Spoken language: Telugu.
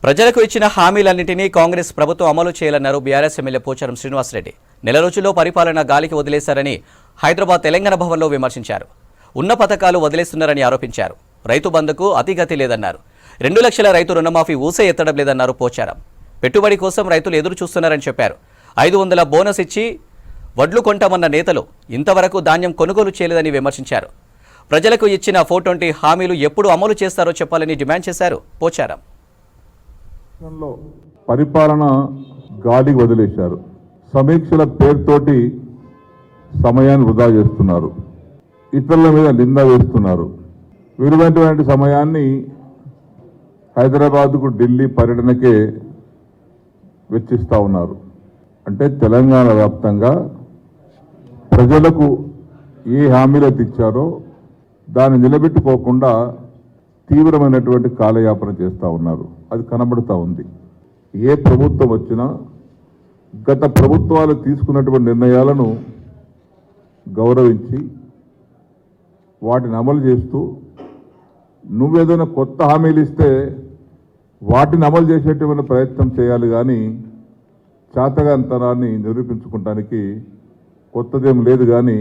ప్రజలకు ఇచ్చిన హామీలన్నింటినీ కాంగ్రెస్ ప్రభుత్వం అమలు చేయాలన్నారు బీఆర్ఎస్ ఎమ్మెల్యే పోచారం శ్రీనివాసరెడ్డి. నెల రోజుల్లో పరిపాలన గాలికి వదిలేశారని హైదరాబాద్ తెలంగాణ భవన్లో విమర్శించారు. ఉన్న పథకాలు వదిలేస్తున్నారని ఆరోపించారు. రైతు బంధుకు అతిగతి లేదన్నారు. 2 లక్షల రైతు రుణమాఫీ ఊసే ఎత్తడం లేదన్నారు పోచారం. పెట్టుబడి కోసం రైతులు ఎదురు చూస్తున్నారని చెప్పారు. 500 బోనస్ ఇచ్చి వడ్లు కొంటామన్న నేతలు ఇంతవరకు ధాన్యం కొనుగోలు చేయలేదని విమర్శించారు. ప్రజలకు ఇచ్చిన 420 హామీలు ఎప్పుడు అమలు చేస్తారో చెప్పాలని డిమాండ్ చేశారు పోచారం. పరిపాలన గాలికి వదిలేశారు. సమీక్షల పేరుతోటి సమయాన్ని వృధా చేస్తున్నారు. ఇతరుల మీద నింద వేస్తున్నారు. విలువైనటువంటి సమయాన్ని హైదరాబాద్కు ఢిల్లీ పర్యటనకే వెచ్చిస్తూ ఉన్నారు. అంటే తెలంగాణ వ్యాప్తంగా ప్రజలకు ఏ హామీలు ఇచ్చారో దాన్ని నిలబెట్టుకోకుండా తీవ్రమైనటువంటి కాలయాపన చేస్తూ ఉన్నారు. అది కనబడుతూ ఉంది. ఏ ప్రభుత్వం వచ్చినా గత ప్రభుత్వాలు తీసుకున్నటువంటి నిర్ణయాలను గౌరవించి వాటిని అమలు చేస్తూ నువ్వేదైనా కొత్త హామీలు ఇస్తే వాటిని అమలు చేసేటువంటి ప్రయత్నం చేయాలి. కానీ చాతగాంతనాన్ని నిరూపించుకోవడానికి కొత్తదేం లేదు. కానీ